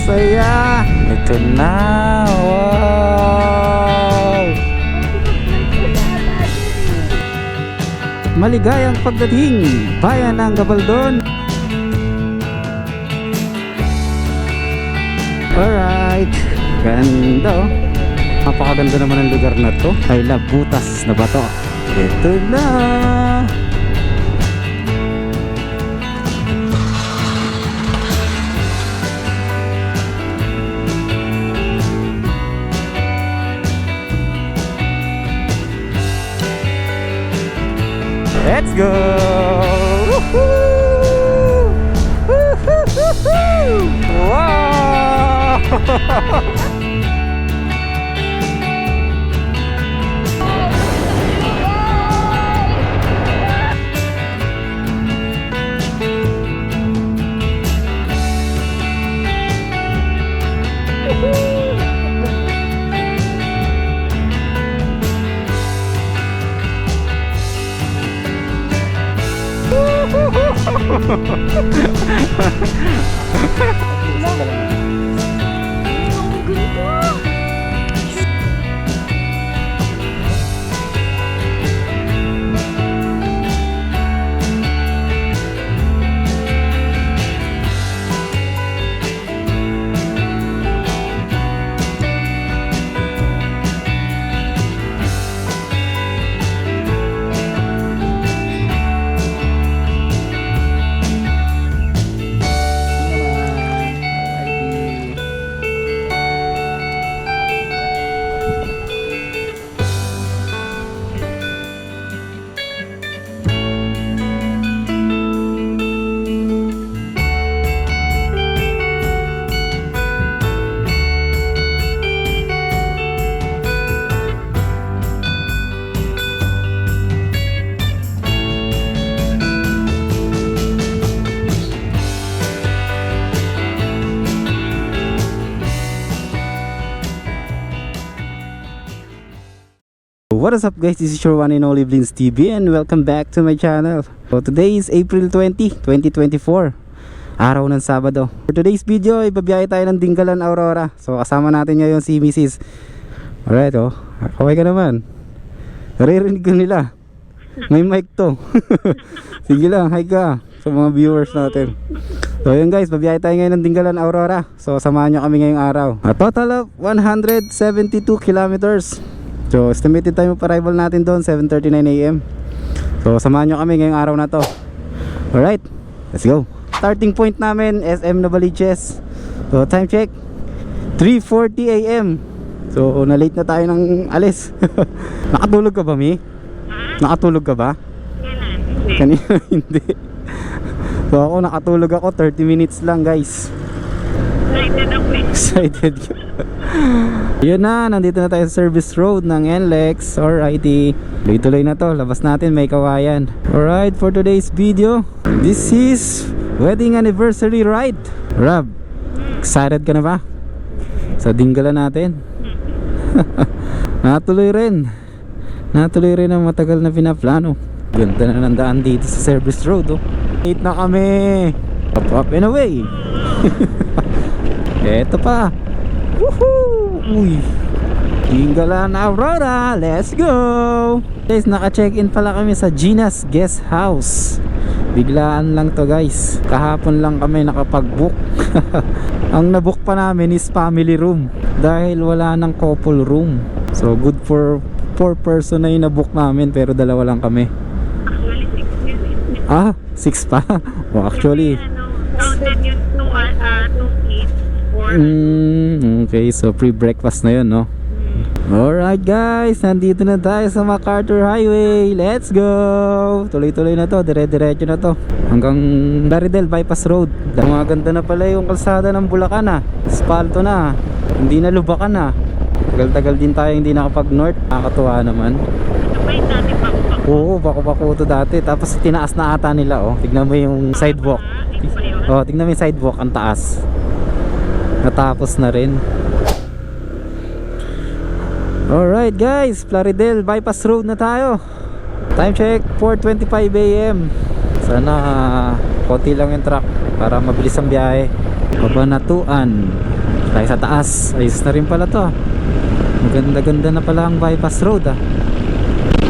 saya. Ito na. Wow! Maligayang pagdating, bayan ng Gabaldon. Alright, ganda oh. Napakaganda naman ang lugar na to. I love butas na bato. Ito na. Let's go! Woohoo! Woohoo! Wow! What is up guys, this is your one and only Blins TV and welcome back to my channel. So today is April 20, 2024, araw ng Sabado. For today's video, ibabiyahe tayo ng Dingalan, Aurora. So kasama natin ngayon si Mrs. Alright oh, kaway ka naman. Naririnig ko nila. May mic to. Sige lang, hi ka sa mga viewers natin. So yun guys, babiyahe tayo ngayon ng Dingalan, Aurora. So samahan nyo kami ngayong araw. A total of 172 kilometers. So estimated time of arrival natin doon 7:39 AM. So samahan nyo kami ngayong araw na to. Alright, let's go. Starting point namin SM Novaliches. So time check 3:40 AM. So na late na tayo ng alis. Nakatulog ka ba, Mi? Nakatulog ka ba? Kanina hindi. So ako nakatulog ako 30 minutes lang guys. Excited ka. Yun na, nandito na tayo sa service road ng NLEX. Alright, tuloy-tuloy na to. Labas natin, may kawayan. Alright, for today's video, this is wedding anniversary ride. Rob, excited ka na ba? Sa Dingalan natin. Natuloy rin ang matagal na pinaplano. Ganda na ng daan dito sa service road oh. Late na kami. Up and away. Eto pa. Woohoo! Uy, Dingalan, Aurora, let's go! Guys, naka-check-in pala kami sa Gina's Guest House. Biglaan lang to guys. Kahapon lang kami nakapag-book. Ang nabook pa namin is family room dahil wala ng couple room. So good for 4 person na yung nabook namin, pero dalawa lang kami. Actually 6 yun. Ah, 6 pa? Well, actually Counted yung 2 kids. Okay, so pre-breakfast na yun, no? Alright guys, nandito na tayo sa MacArthur Highway. Let's go! Tuloy-tuloy na to, dire-diretso na to hanggang Plaridel Bypass Road. Maganda na pala yung kalsada ng Bulacan ah. Aspalto na, hindi na lubakan ah. Tagal-tagal din tayo hindi nakapag-north. Nakakatuwa naman. Sabay dati Bako-Bako. Oo, Bako-Bako to dati. Tapos tinaas na ata nila oh. Tignan mo yung sidewalk. Oh, tignan mo yung sidewalk, ang taas. Natapos na rin. Alright guys, Plaridel Bypass Road na tayo. Time check 4:25 AM. Sana konti lang yung truck para mabilis ang biyahe. Kabanatuan. Tayo sa taas. Ayos na rin pala to. Maganda-ganda na pala ang bypass road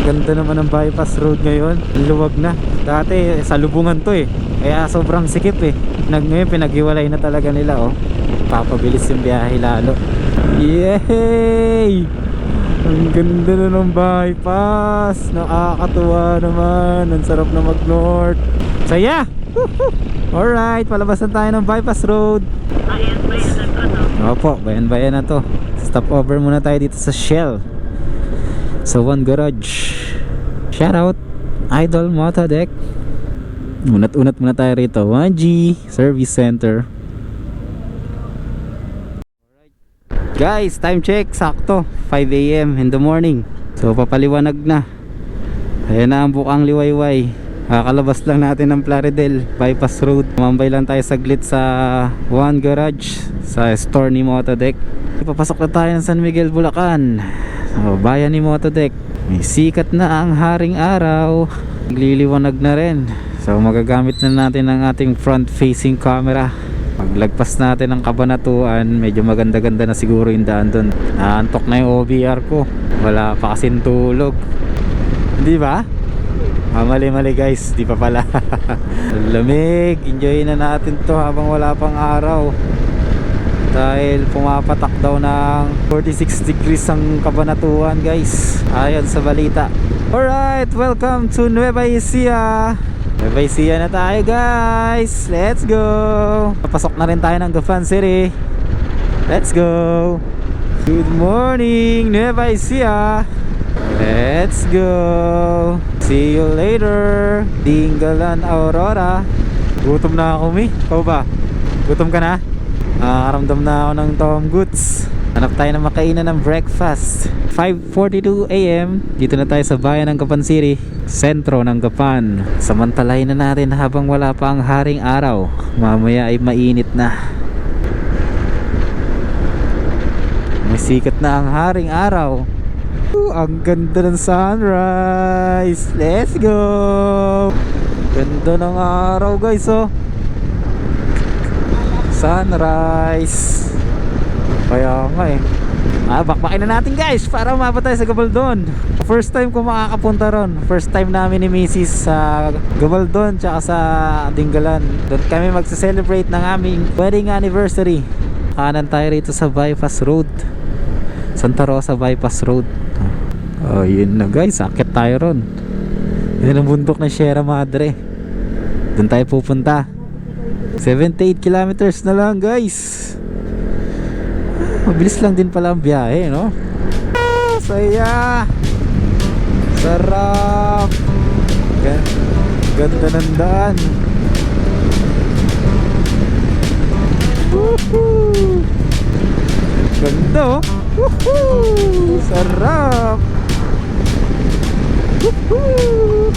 Ganda naman ang bypass road ngayon. Luwag na. Dati sa lubungan to kaya sobrang sikip Ngayon pinaghiwalay na talaga nila Papabilis yung biyahe lalo. Yay! Ang ganda na ng bypass. Nakakatuwa naman. Ang sarap na mag north. Saya! Alright, palabas na tayo ng bypass road. Ayan ba yun na to, no? Opo, bayan-bayan na to. Stop over muna tayo dito sa Shell, sa One Garage. Shout out Idol Motodeck. Unat-unat muna tayo rito. 1G Service Center. Guys, time check. Sakto 5 AM in the morning. So papaliwanag na. Ayan na ang bukang liwayway. Kakalabas lang natin ng Plaridel bypass road. Mambay lang tayo saglit sa One Garage, sa store ni Motodeck. Ipapasok na tayo ng San Miguel, Bulacan. So, bayan ni Motodeck. May sikat na ang haring araw. Nagliliwanag na rin. So magagamit na natin ang ating front facing camera. Paglagpas natin ng Kabanatuan, medyo maganda-ganda na siguro yung daan dun. Naantok na yung OBR ko. Wala pa kasing tulog. Hindi ba? Mali guys, di pa pala. Lamig, enjoy na natin to habang wala pang araw. Dahil pumapatak daw ng 46 degrees ang Kabanatuan guys, ayon sa balita. Alright, welcome to Nueva Ecija. Nueva Ecija na tayo guys. Let's go. Papasok na rin tayo ng Gafan City. Let's go. Good morning Nueva Ecija. Let's go. See you later Dingalan, Aurora. Gutom na ako Ikaw ba? Gutom ka na? Nakaramdam na ako ng Tom Goods. Hanap tayo ng makainan ng breakfast. 5:42 AM. Dito na tayo sa bayan ng Gapan City, sentro ng Gapan. Samantalahin na natin habang wala pa ang haring araw. Mamaya ay mainit na. May sikat na ang haring araw. Ang ganda ng sunrise. Let's go. Ganda ng araw guys sunrise. Kaya nga bakbakin na natin guys para umabot tayo sa Gabaldon. First time ko makakapunta ron. First time namin ni Mrs. sa Gabaldon tsaka sa Dingalan. Doon kami magse-celebrate ng aming wedding anniversary. Kanan tayo rito sa bypass road, Santa Rosa bypass road. Yun na guys, akit tayo ron. Yun ang bundok ng Sierra Madre. Doon tayo pupunta. 78 kilometers na lang guys. Mabilis lang din pala ang biyahe, no? Saya. Sarap. Ganda ng daan. Woohoo. Ganda Woohoo. Sarap. Woohoo.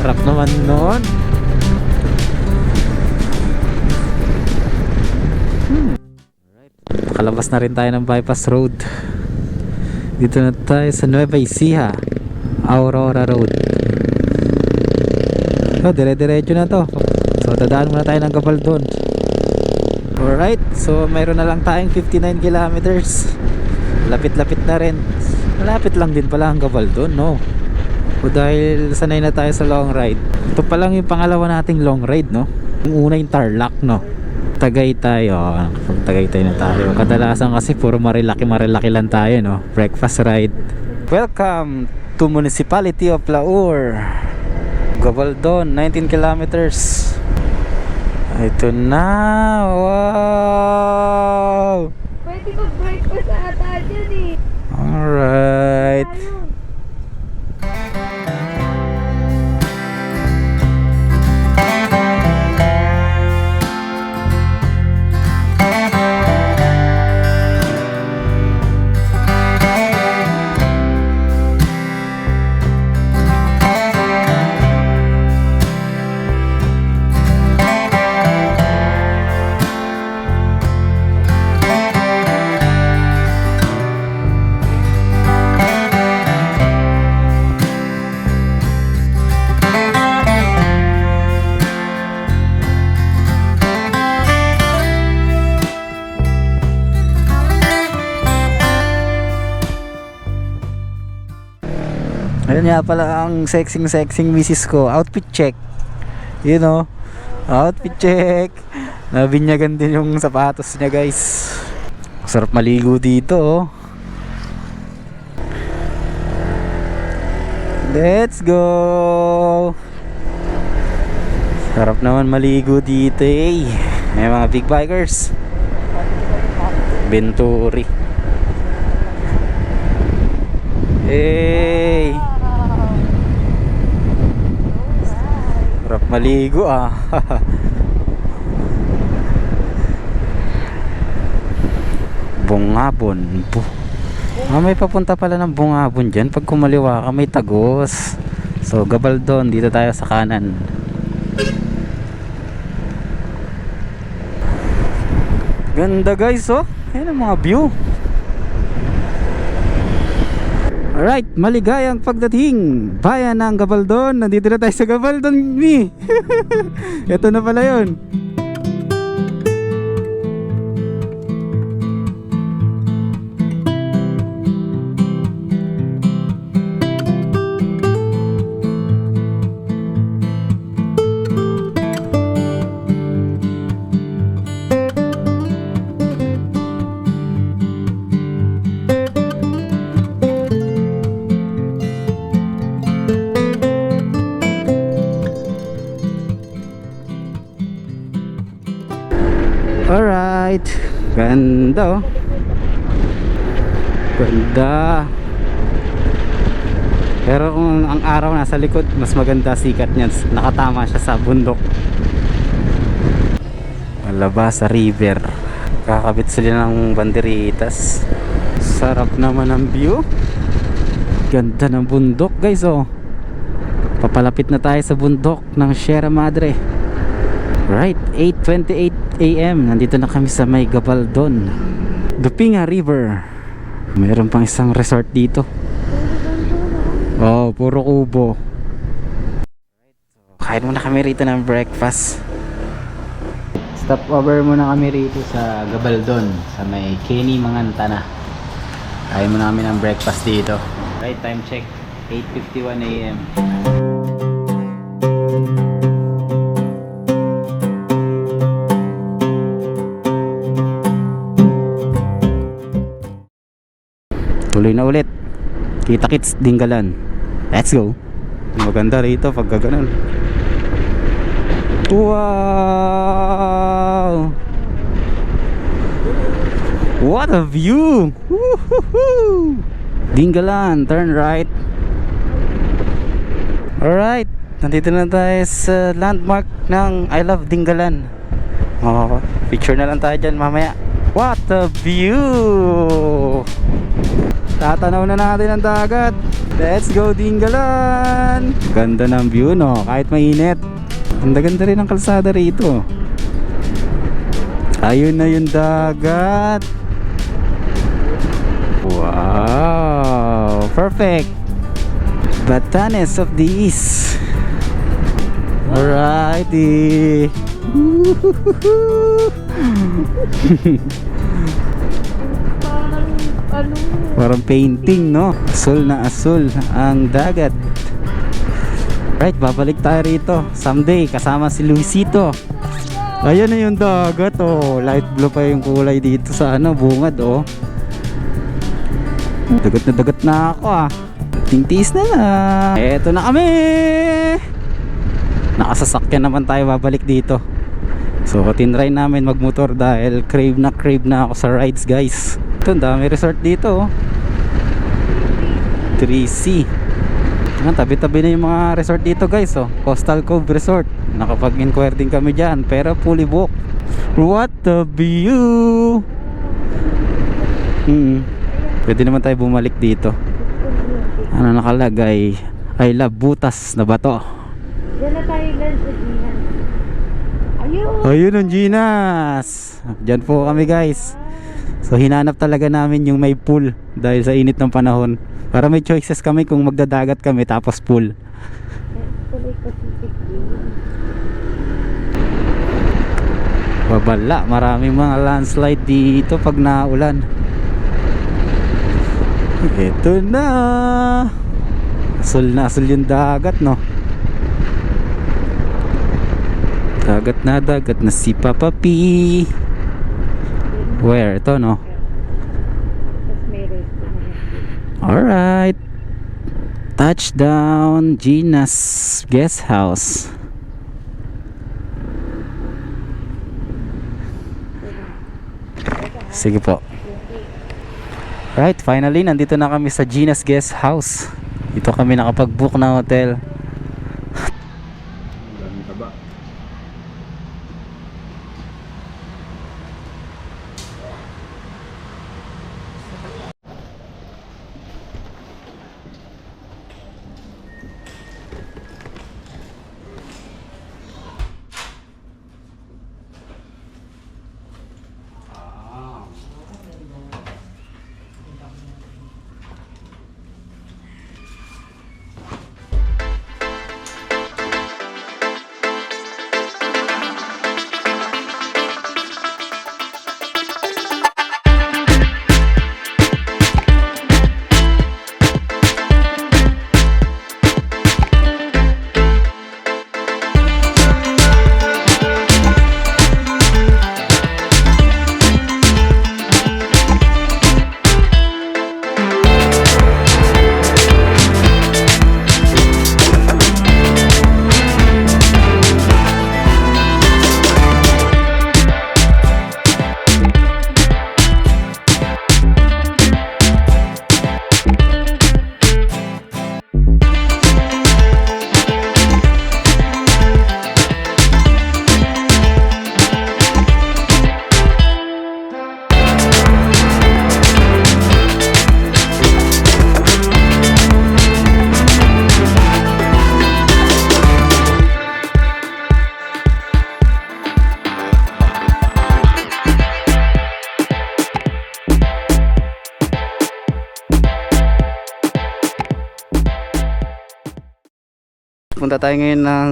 Sarap naman nun. Nakalabas na rin tayo ng bypass road. Dito na tayo sa Nueva Ecija, Aurora Road. Dire-diretso na to. So dadaan muna tayo ng Gabaldon. Alright, so mayroon na lang tayong 59 kilometers. Lapit-lapit na rin. Malapit lang din pala ang Gabaldon, no? O dahil sanay na tayo sa long ride. Ito pa lang yung pangalawa nating long ride, no? Yung una yung Tarlac, no? Tagaytay, Tagaytay na tayo. Kadalasan kasi puro marilaki lang tayo, no? Breakfast ride. Welcome to Municipality of Laur, Gabaldon, 19 kilometers. Ito na. Wow. Pwede mag-breakfast ata dyan Alright. Ayun nga pala ang sexing misis ko. Outfit check. You know, outfit check. Nabinyagan din yung sapatos niya, guys. Sarap maligo dito, oh. Let's go. Sarap naman maligo dito, eh. May mga big bikers. Venturi. Hey. Sarap maligo, ah. Bungabon. May papunta pala ng Bungabon dyan. Pag kumaliwa ka may Tagos. So Gabaldon, dito tayo sa kanan. Ganda, guys, oh. Ayan ang mga view. Alright, maligayang pagdating bayan ng Gabaldon. Nandito na tayo sa Gabaldon, mi. Ito na pala yun. Alright, ganda, oh. Ganda. Pero kung ang araw nasa likod, mas maganda sikat niyan. Nakatama siya sa bundok. Malabas sa river. Kakabit sila ng banderitas. Sarap naman ang view. Ganda ng bundok, guys, oh. Papalapit na tayo sa bundok ng Sierra Madre. Right, 8:28 AM. Nandito na kami sa may Gabaldon, Dupinga River. Mayroon pang isang resort dito. Oh, puro kubo. Kain muna kami rito ng breakfast. Stop over muna kami rito sa Gabaldon, sa may Kenny Mangantana. Kain muna kami ng breakfast dito. Right, time check, 8:51 AM. Tuloy na ulit. Kita-kits Dinggalan. Let's go. Maganda rito pag gano'n. Wow! What a view! Woohoo! Dinggalan, turn right. Alright, nandito na tayo sa landmark ng I Love Dinggalan. Oh, picture na lang tayo dyan mamaya. What a view! Tatanaw na natin ang dagat. Let's go, Dinggalan. Ganda ng view, no? Kahit mainit. Ang ganda rin ang kalsada rito. Ayun na yung dagat. Wow, perfect. Batanes of the East. Alrighty. Parang painting, no? Asul na asul ang dagat. Right, babalik tayo rito someday kasama si Luisito. Ayan na yung dagat, oh. Light blue pa yung kulay dito sa ano, bungad, oh. Dagat na ako, ah. Tingtis na lang. Eto na kami. Nakasasakyan naman tayo babalik dito. So tinry namin magmotor dahil crave na ako sa rides, guys. Ito, dami resort dito, oh. 3C. Tabi-tabi na yung mga resort dito, guys, oh. Coastal Cove Resort. Nakapag-inquire din kami dyan, pero fully booked. What a view! Pwede naman tayo bumalik dito. Ano nakalagay? I love butas na bato. Diyan na tayo lang sa Ginas. Ayun! Ayun ang Ginas! Diyan po kami, guys. So hinanap talaga namin yung may pool dahil sa init ng panahon. Para may choices kami kung magdadagat kami tapos pool. Babala, maraming mga landslide dito pag naulan. Ito na. Asul na asul yung dagat, no? Dagat na si Papa P. Where? Ito, no? Tapos may resto na yan. Alright. Touchdown, Gina's Guest House. Sige po. Right, finally, nandito na kami sa Gina's Guest House. Dito kami nakapag-book na hotel. Punta tayo ngayon ng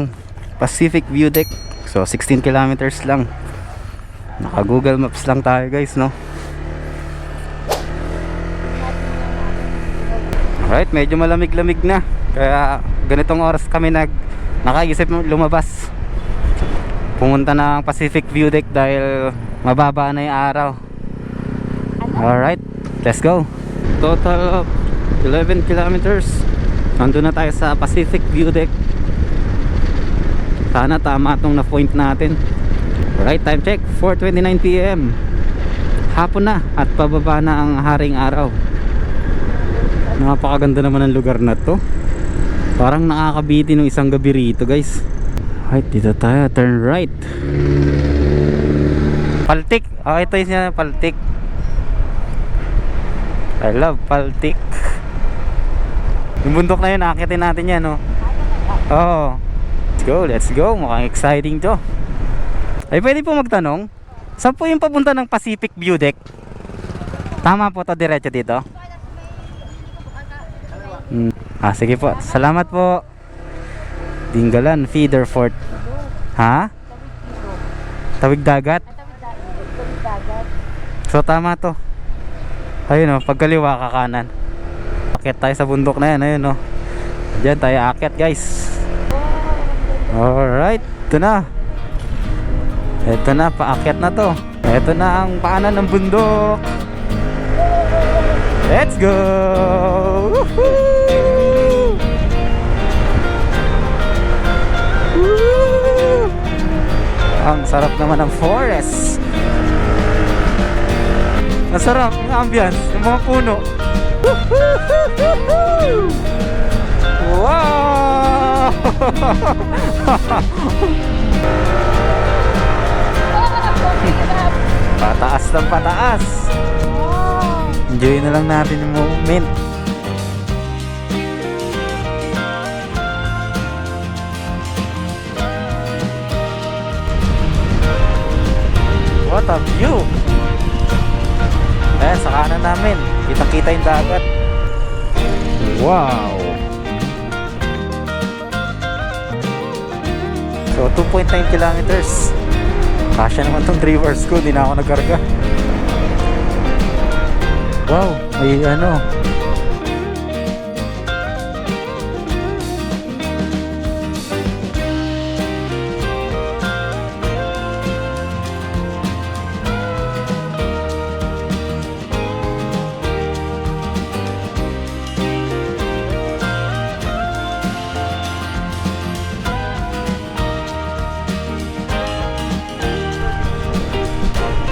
Pacific View Deck. So 16 kilometers lang. Naka Google Maps lang tayo, guys, no? Alright, medyo malamig-lamig na. Kaya ganitong oras kami nakaisip lumabas. Pumunta ng Pacific View Deck dahil mababa na yung araw. Alright, let's go. Total of 11 kilometers. Nandun na tayo sa Pacific View Deck. Sana tama itong na-point natin. Alright, time check, 4:29 PM. Hapon na at pababa na ang haring araw. Napakaganda naman ng lugar na to. Parang nakakabiti nung isang gabi rito, guys. Alright, dito tayo, turn right. Paltik. Oh, ito yung Paltik. I love Paltik. Yung bundok na yun, akitin natin yan, no? Oh, let's go. Mukhang exciting to. Ay, pwede po magtanong, saan po yung papunta ng Pacific View Deck? Tama po to, diretso dito? Sige po, salamat po. Dingalan Feeder Fort. Ha? Tawid dagat? So tama to. Ayun, oh, pagkaliwa ka kanan. Akit tayo sa bundok na yan, ayun, oh. Diyan tayo akit, guys. Alright, ito na. Ito na, paakyat na to. Ito na ang paanan ng bundok. Let's go! Woohoo! Woo! Ang sarap naman ng forest. Ang sarap, yung ambience, yung mga puno. Woohoo! Wow! Pataas ng pataas. Enjoy na lang natin yung moment. What a view! Ayan, sa kanan namin, kitang-kita yung dagat. Wow! So 2.9 kilometers. Kasya naman tong 3 hours ko, di na ako nagkarga. Wow, may ano,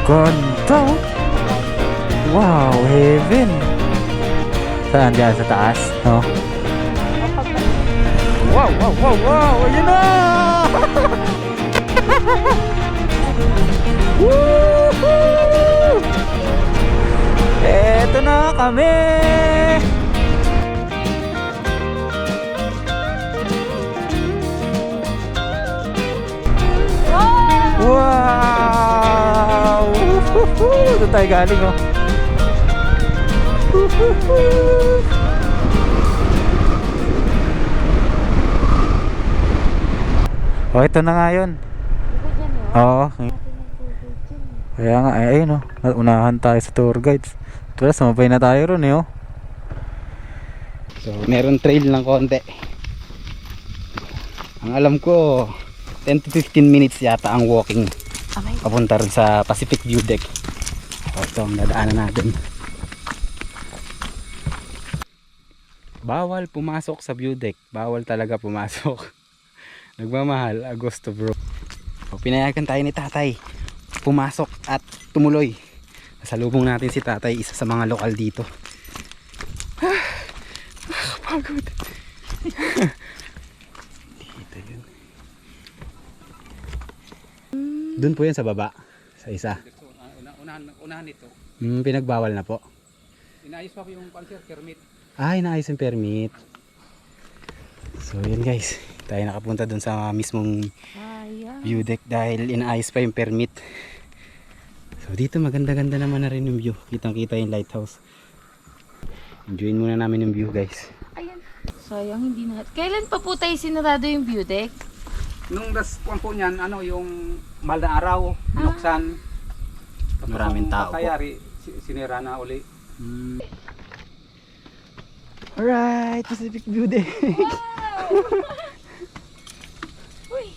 Ganda! Wow, heaven! Saan dyan? Sa taas? No? Wow, wow, wow, wow! Ayun na! Woohoo! Eto na kami! Wow! Woohoo! Doon tayo galing, oh. Woohoo! Oh, ito na nga yun. Diba dyan o? Oo. Natin ang tubig dyan. Kaya nga, ay, ayun, oh. Unahan tayo sa tour guides. Pero sumabay na tayo ron, eh, oh. So, meron trail ng konti. Ang alam ko, 10 to 15 minutes yata ang walking papunta rin sa Pacific View Deck. So, ito ang dadaanan natin. Bawal pumasok sa view deck. Bawal talaga pumasok. Nagmamahal, Agosto bro. So, pinayagan tayo ni tatay pumasok at tumuloy. Nasalubong natin si tatay, isa sa mga lokal dito. Nakakapagod. Dito yun. Doon po yan sa baba. Sa isa. Unahan ito. Pinagbawal na po. Inayos pa yung concert permit. Inaayos yung permit. So yun guys, tayo nakapunta dun sa mismong Sayang. view deck dahil inaayos pa yung permit. So dito maganda-ganda naman na rin yung view. Kitang-kita yung lighthouse. Enjoyin muna namin yung view guys. Ayan. Sayang, hindi na. Kailan pa po tayo sinarado yung view deck? Nung das po niyan, ano yung mahal na araw, binuksan. Maraming tao po. Kaya sinira na uli. Alright, Pacific View Deck. Uy!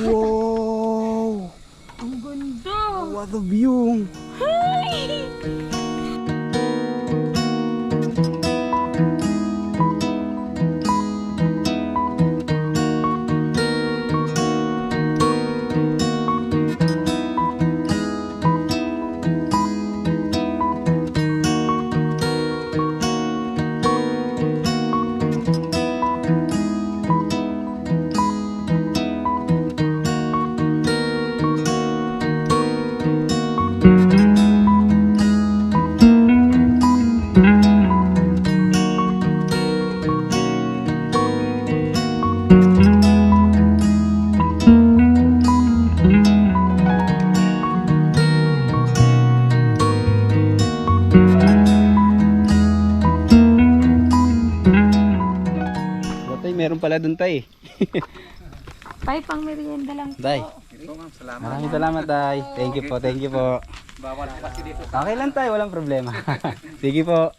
Wow! Ang ganda! What a view! Ay! Meron pala dun tay. Tay, pang merienda lang po. Tay. Salamat. Maraming salamat tay. Thank you po, thank you po. Bawal po kasi dito. Okay lang tay, walang problema. Sige po.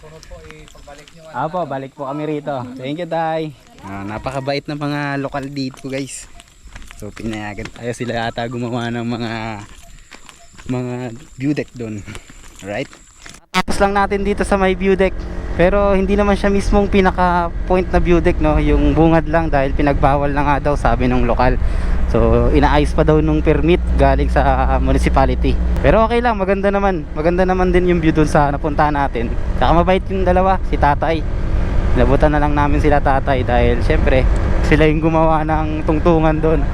Sunod po pagbalik nyo. Apo, balik po kami rito. Thank you tay. Napakabait ng mga lokal dito guys. So pinayagan tayo, sila ata gumawa ng mga view deck doon. Right? Tapos lang natin dito sa may view deck. Pero hindi naman siya mismong pinaka point na view deck, no? Yung bungad lang dahil pinagbawal na nga daw, sabi ng lokal. So inaayos pa daw nung permit galing sa municipality. Pero okay lang, maganda naman. Maganda naman din yung view dun sa napuntahan natin. Saka mabait yung dalawa, si tatay. Nabutan na lang namin sila tatay dahil syempre sila yung gumawa ng tungtungan dun.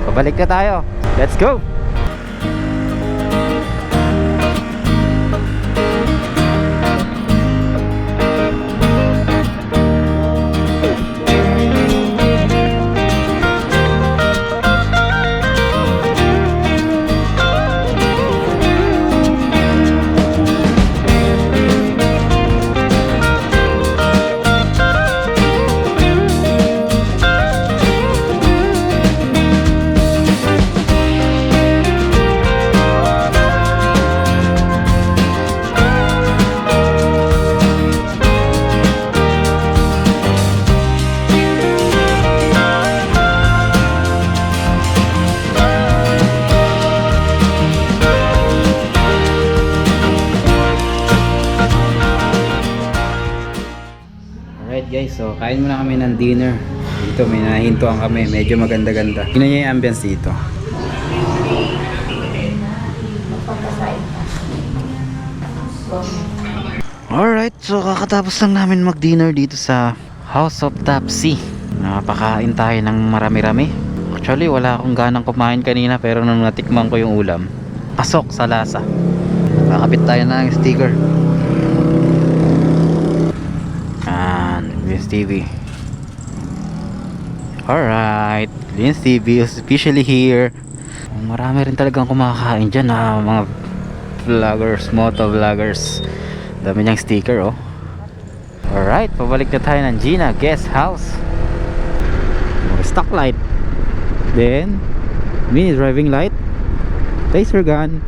Pabalik na tayo. Let's go! Alright guys, so kain muna kami ng dinner. Dito may nahintuan kami, medyo maganda-ganda. Tingnan niyo yung ambience dito. Alright, so kakatapos lang namin mag-dinner dito sa House of Tapsi. Napakain tayo ng marami-rami. Actually, wala akong ganang kumain kanina, pero nung natikman ko yung ulam, pasok sa lasa. Kakapit tayo ng sticker. And Vince TV. Alright, Vince TV is officially here. Marami rin talagang kumakain dyan na mga vloggers, moto vloggers. Dami niyang sticker, oh. Alright, pabalik na tayo ng Gina Guest House. Stock light. Then mini driving light, laser gun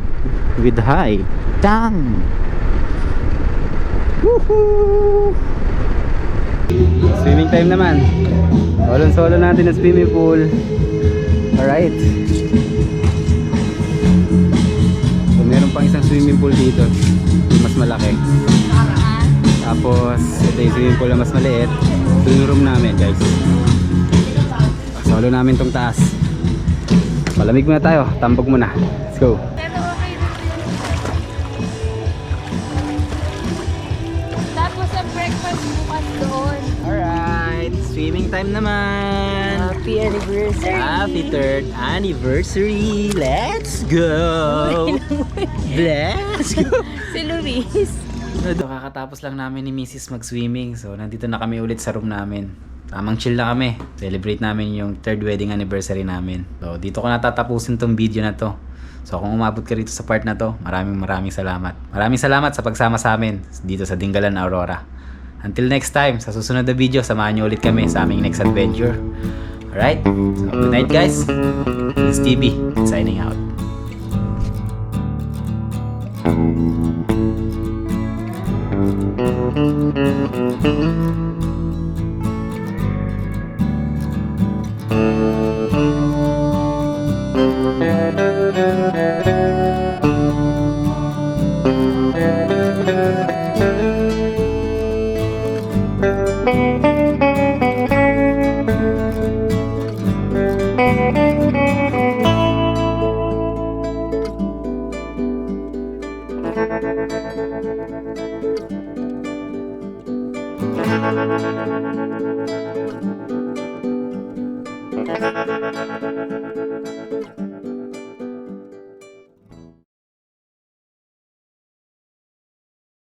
with high. Dang! Woohoo! Swimming time naman. Solo natin ang swimming pool. Alright. So meron pang isang swimming pool dito, yung mas malaki. Tapos ito yung swimming pool na mas maliit. Ito yung room namin, guys. Solo namin tong taas. Palamig muna tayo, tambog muna. Let's go. Pero okay na yun. Tapos ang breakfast bukas doon. Alright, swimming time naman. Happy anniversary. Happy 3rd anniversary. Let's go. Let's go. Si Luis. Kakatapos lang namin ni Mrs. mag-swimming. So nandito na kami ulit sa room namin. Tamang chill na kami. Celebrate namin yung 3rd wedding anniversary namin. So dito ko natatapusin tong video na to. So kung umabot ka rito sa part na to, maraming salamat. Maraming salamat sa pagsama sa amin dito sa Dingalan, Aurora. Until next time, sa susunod na video, samahan nyo ulit kami sa aming next adventure. Alright? So good night, guys. It's TV signing out. Thank you.